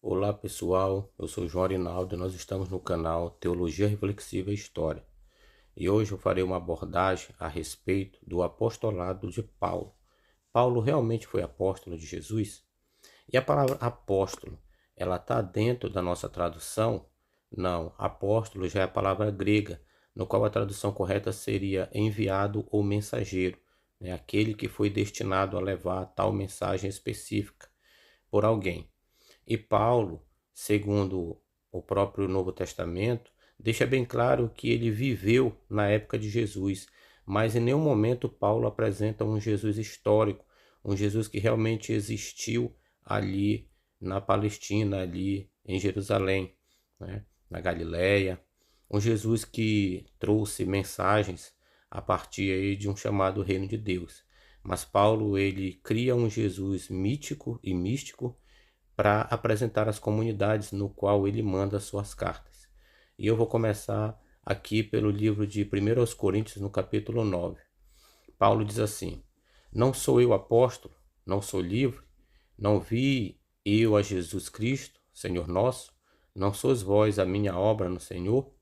Olá pessoal, eu sou João Arinaldo e nós estamos no canal Teologia Reflexiva e História. E hoje eu farei uma abordagem a respeito do apostolado de Paulo. Paulo realmente foi apóstolo de Jesus? E a palavra apóstolo, ela está dentro da nossa tradução? Não, apóstolo já é a palavra grega, no qual a tradução correta seria enviado ou mensageiro, né? Aquele que foi destinado a levar tal mensagem específica por alguém. E Paulo, segundo o próprio Novo Testamento, deixa bem claro que ele viveu na época de Jesus, mas em nenhum momento Paulo apresenta um Jesus histórico, um Jesus que realmente existiu ali na Palestina, ali em Jerusalém, né, na Galileia, um Jesus que trouxe mensagens a partir aí de um chamado Reino de Deus. Mas Paulo ele cria um Jesus mítico e místico para apresentar às comunidades no qual ele manda suas cartas. E eu vou começar aqui pelo livro de 1 aos Coríntios, no capítulo 9. Paulo diz assim: Não sou eu apóstolo, não sou livre, não vi eu a Jesus Cristo, Senhor nosso, não sois vós a minha obra no Senhor?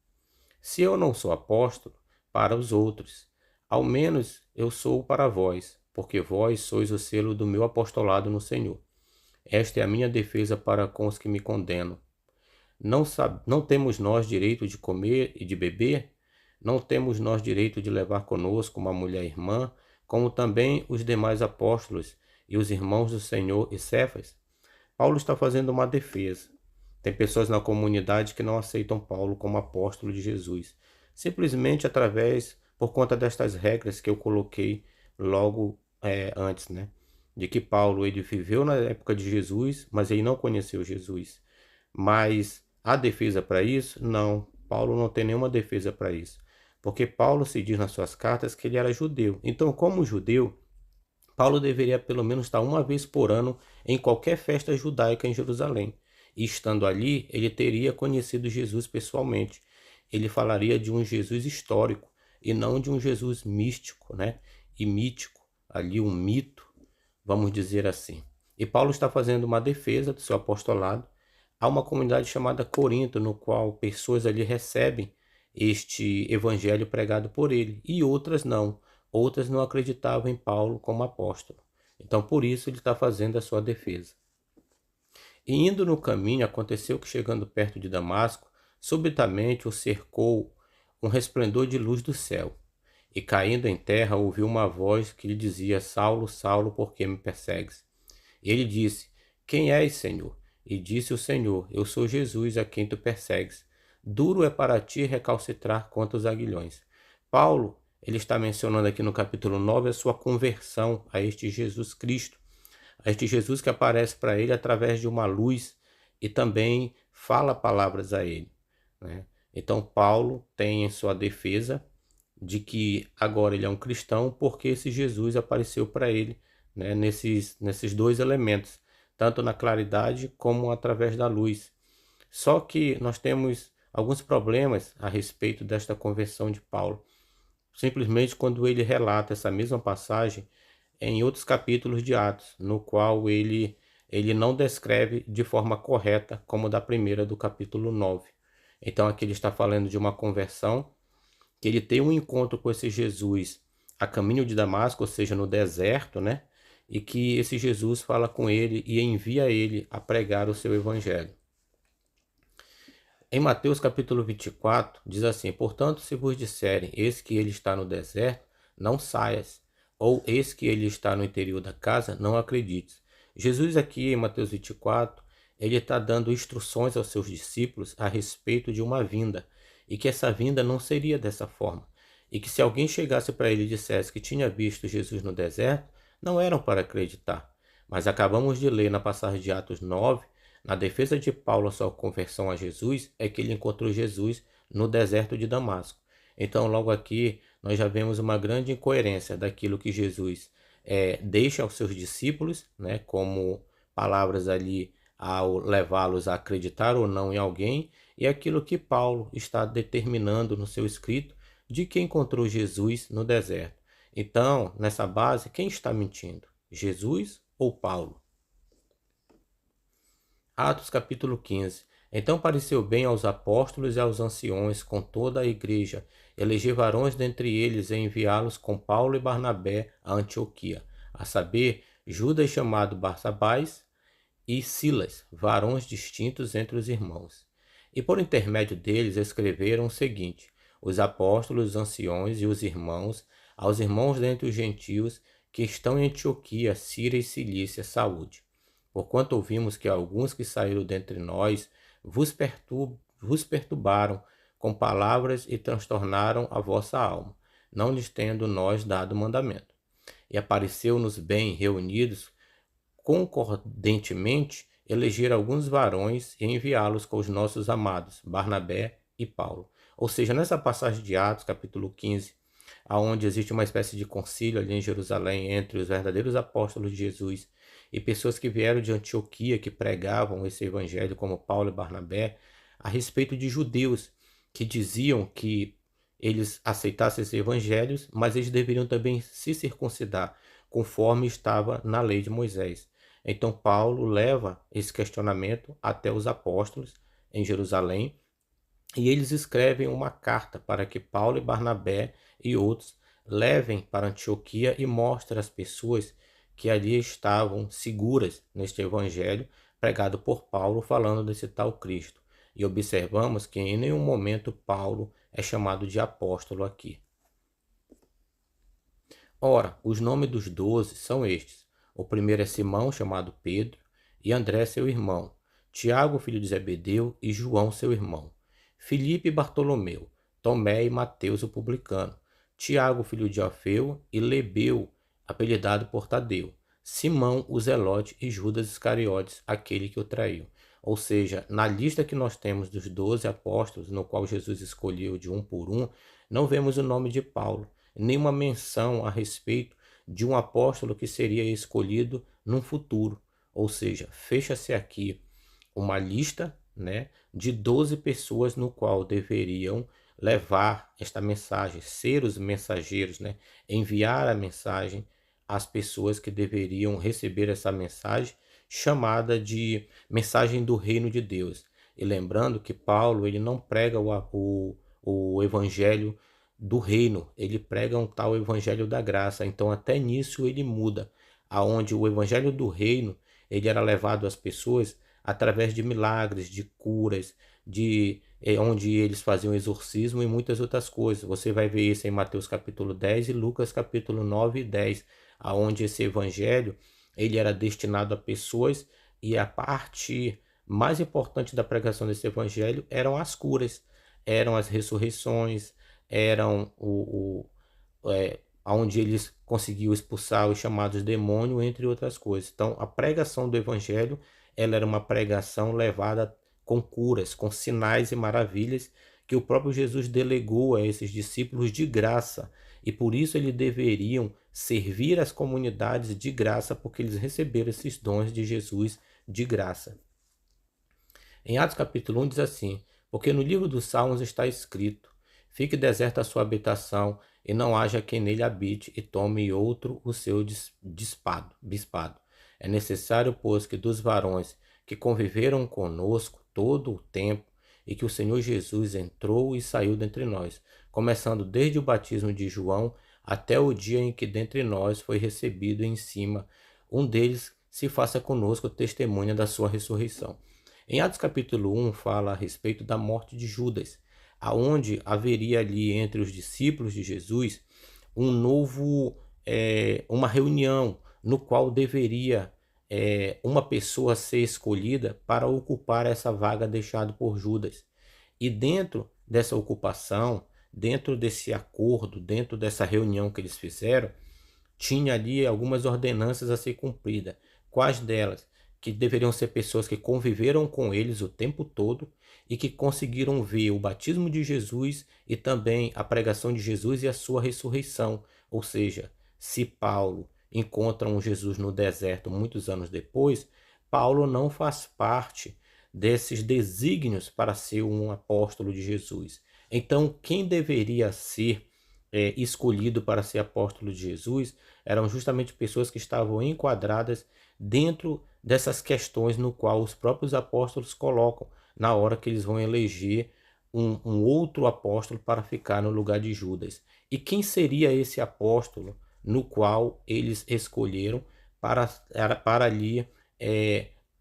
Se eu não sou apóstolo para os outros, ao menos eu sou para vós, porque vós sois o selo do meu apostolado no Senhor. Esta é a minha defesa para com os que me condenam. Não temos nós direito de comer e de beber? Não temos nós direito de levar conosco uma mulher irmã, como também os demais apóstolos e os irmãos do Senhor e Cefas? Paulo está fazendo uma defesa. Tem pessoas na comunidade que não aceitam Paulo como apóstolo de Jesus, simplesmente por conta destas regras que eu coloquei logo antes, né? De que Paulo ele viveu na época de Jesus, mas ele não conheceu Jesus. Mas há defesa para isso? Não, Paulo não tem nenhuma defesa para isso, porque Paulo se diz nas suas cartas que ele era judeu. Então, como judeu, Paulo deveria pelo menos estar uma vez por ano em qualquer festa judaica em Jerusalém. E estando ali, ele teria conhecido Jesus pessoalmente. Ele falaria de um Jesus histórico e não de um Jesus místico, né? E mítico, ali um mito, vamos dizer assim. E Paulo está fazendo uma defesa do seu apostolado. Há uma comunidade chamada Corinto, no qual pessoas ali recebem este evangelho pregado por ele, e outras não. Outras não acreditavam em Paulo como apóstolo. Então, por isso, ele está fazendo a sua defesa. E indo no caminho, aconteceu que, chegando perto de Damasco, subitamente o cercou um resplendor de luz do céu. E caindo em terra, ouviu uma voz que lhe dizia: Saulo, Saulo, por que me persegues? E ele disse: Quem és, Senhor? E disse o Senhor: Eu sou Jesus a quem tu persegues. Duro é para ti recalcitrar contra os aguilhões. Paulo, ele está mencionando aqui no capítulo 9 a sua conversão a este Jesus Cristo, a este Jesus que aparece para ele através de uma luz e também fala palavras a ele, né? Então Paulo tem em sua defesa de que agora ele é um cristão porque esse Jesus apareceu para ele, né, nesses dois elementos, tanto na claridade como através da luz. Só que nós temos alguns problemas a respeito desta conversão de Paulo. Simplesmente quando ele relata essa mesma passagem em outros capítulos de Atos, no qual ele não descreve de forma correta como da primeira do capítulo 9. Então aqui ele está falando de uma conversão, que ele tem um encontro com esse Jesus a caminho de Damasco, ou seja, no deserto, né? E que esse Jesus fala com ele e envia ele a pregar o seu evangelho. Em Mateus capítulo 24, diz assim: Portanto, se vos disserem, eis que ele está no deserto, não saias, ou eis que ele está no interior da casa, não acredites. Jesus aqui em Mateus 24, ele está dando instruções aos seus discípulos a respeito de uma vinda, e que essa vinda não seria dessa forma, e que se alguém chegasse para ele e dissesse que tinha visto Jesus no deserto, não eram para acreditar. Mas acabamos de ler na passagem de Atos 9, na defesa de Paulo à sua conversão a Jesus, é que ele encontrou Jesus no deserto de Damasco. Então, logo aqui, nós já vemos uma grande incoerência daquilo que Jesus deixa aos seus discípulos, né, como palavras ali ao levá-los a acreditar ou não em alguém, e aquilo que Paulo está determinando no seu escrito de que encontrou Jesus no deserto. Então, nessa base, quem está mentindo? Jesus ou Paulo? Atos capítulo 15. Então pareceu bem aos apóstolos e aos anciões com toda a igreja, eleger varões dentre eles e enviá-los com Paulo e Barnabé a Antioquia, a saber, Judas chamado Barsabás e Silas, varões distintos entre os irmãos. E por intermédio deles escreveram o seguinte: os apóstolos, os anciões e os irmãos, aos irmãos dentre os gentios que estão em Antioquia, Síria e Cilícia, saúde. Porquanto ouvimos que alguns que saíram dentre nós vos perturbaram com palavras e transtornaram a vossa alma, não lhes tendo nós dado mandamento. E apareceu-nos bem reunidos, concordentemente, eleger alguns varões e enviá-los com os nossos amados, Barnabé e Paulo. Ou seja, nessa passagem de Atos, capítulo 15, aonde existe uma espécie de concílio ali em Jerusalém entre os verdadeiros apóstolos de Jesus e pessoas que vieram de Antioquia, que pregavam esse evangelho, como Paulo e Barnabé, a respeito de judeus que diziam que eles aceitassem esses evangelhos, mas eles deveriam também se circuncidar, conforme estava na lei de Moisés. Então Paulo leva esse questionamento até os apóstolos em Jerusalém, e eles escrevem uma carta para que Paulo e Barnabé e outros levem para Antioquia e mostrem às pessoas que ali estavam seguras neste evangelho pregado por Paulo, falando desse tal Cristo. E observamos que em nenhum momento Paulo é chamado de apóstolo aqui. Ora, os nomes dos 12 são estes. O primeiro é Simão, chamado Pedro, e André, seu irmão, Tiago, filho de Zebedeu, e João, seu irmão, Filipe e Bartolomeu, Tomé e Mateus, o publicano, Tiago, filho de Alfeu, e Lebeu, apelidado por Tadeu, Simão, o Zelote, e Judas Iscariotes, aquele que o traiu. Ou seja, na lista que nós temos dos 12 apóstolos, no qual Jesus escolheu de um por um, não vemos o nome de Paulo, nenhuma menção a respeito de um apóstolo que seria escolhido num futuro. Ou seja, fecha-se aqui uma lista, né, de 12 pessoas no qual deveriam levar esta mensagem, ser os mensageiros, né, enviar a mensagem às pessoas que deveriam receber essa mensagem, chamada de mensagem do reino de Deus. E lembrando que Paulo ele não prega o evangelho do reino, ele prega um tal evangelho da graça. Então até nisso ele muda, aonde o evangelho do reino ele era levado às pessoas através de milagres, de curas, onde eles faziam exorcismo e muitas outras coisas. Você vai ver isso em Mateus capítulo 10 e Lucas capítulo 9 e 10, aonde esse evangelho ele era destinado a pessoas, e a parte mais importante da pregação desse evangelho eram as curas, eram as ressurreições, eram onde eles conseguiam expulsar os chamados demônios, entre outras coisas. Então, a pregação do evangelho ela era uma pregação levada com curas, com sinais e maravilhas que o próprio Jesus delegou a esses discípulos de graça. E por isso eles deveriam servir as comunidades de graça, porque eles receberam esses dons de Jesus de graça. Em Atos capítulo 1 diz assim: porque no livro dos Salmos está escrito: fique deserta a sua habitação, e não haja quem nele habite, e tome outro o seu bispado. É necessário, pois, que dos varões que conviveram conosco todo o tempo, e que o Senhor Jesus entrou e saiu dentre nós, começando desde o batismo de João até o dia em que dentre nós foi recebido em cima, um deles se faça conosco testemunha da sua ressurreição. Em Atos capítulo 1 fala a respeito da morte de Judas, aonde haveria ali entre os discípulos de Jesus uma reunião no qual deveria uma pessoa ser escolhida para ocupar essa vaga deixada por Judas. E dentro dessa ocupação, dentro desse acordo, dentro dessa reunião que eles fizeram, tinha ali algumas ordenanças a ser cumpridas. Quais delas? Que deveriam ser pessoas que conviveram com eles o tempo todo e que conseguiram ver o batismo de Jesus e também a pregação de Jesus e a sua ressurreição. Ou seja, se Paulo encontra um Jesus no deserto muitos anos depois, Paulo não faz parte desses desígnios para ser um apóstolo de Jesus. Então, quem deveria ser escolhido para ser apóstolo de Jesus eram justamente pessoas que estavam enquadradas dentro dessas questões no qual os próprios apóstolos colocam na hora que eles vão eleger um outro apóstolo para ficar no lugar de Judas. E quem seria esse apóstolo no qual eles escolheram para ali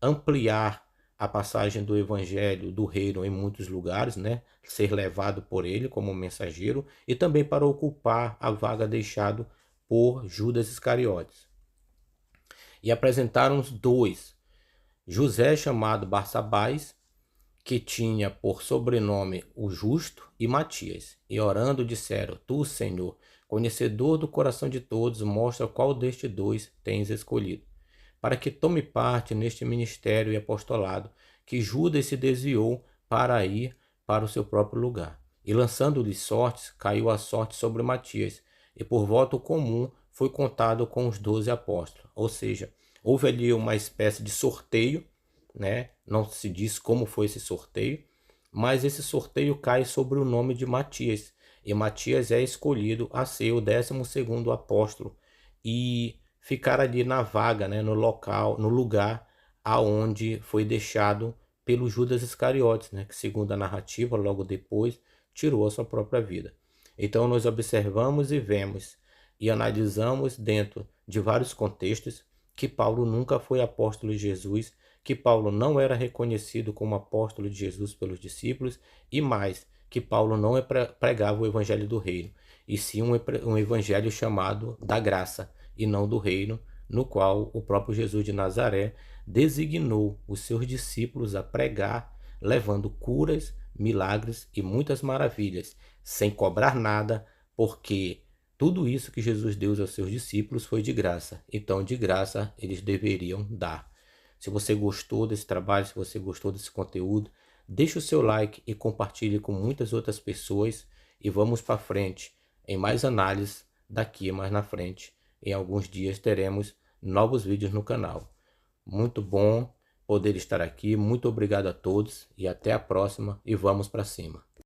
ampliar a passagem do evangelho do reino em muitos lugares, né? Ser levado por ele como mensageiro e também para ocupar a vaga deixada por Judas Iscariotes. E apresentaram os dois, José chamado Barsabás, que tinha por sobrenome o Justo, e Matias. E orando disseram: Tu, Senhor, conhecedor do coração de todos, mostra qual destes dois tens escolhido, para que tome parte neste ministério e apostolado, que Judas se desviou para ir para o seu próprio lugar. E lançando-lhe sortes, caiu a sorte sobre Matias, e por voto comum foi contado com os 12 apóstolos. Ou seja, houve ali uma espécie de sorteio, né? Não se diz como foi esse sorteio, mas esse sorteio cai sobre o nome de Matias, e Matias é escolhido a ser o 12º apóstolo e ficar ali na vaga, né, no local, no lugar aonde foi deixado pelo Judas Iscariotes, né, que segundo a narrativa, logo depois, tirou a sua própria vida. Então nós observamos e vemos e analisamos dentro de vários contextos que Paulo nunca foi apóstolo de Jesus, que Paulo não era reconhecido como apóstolo de Jesus pelos discípulos, e mais, que Paulo não pregava o evangelho do reino, e sim um evangelho chamado da graça, e não do reino, no qual o próprio Jesus de Nazaré designou os seus discípulos a pregar, levando curas, milagres e muitas maravilhas, sem cobrar nada, porque tudo isso que Jesus deu aos seus discípulos foi de graça, então de graça eles deveriam dar. Se você gostou desse trabalho, se você gostou desse conteúdo, deixe o seu like e compartilhe com muitas outras pessoas e vamos para frente em mais análises daqui mais na frente. Em alguns dias teremos novos vídeos no canal. Muito bom poder estar aqui, muito obrigado a todos e até a próxima e vamos para cima.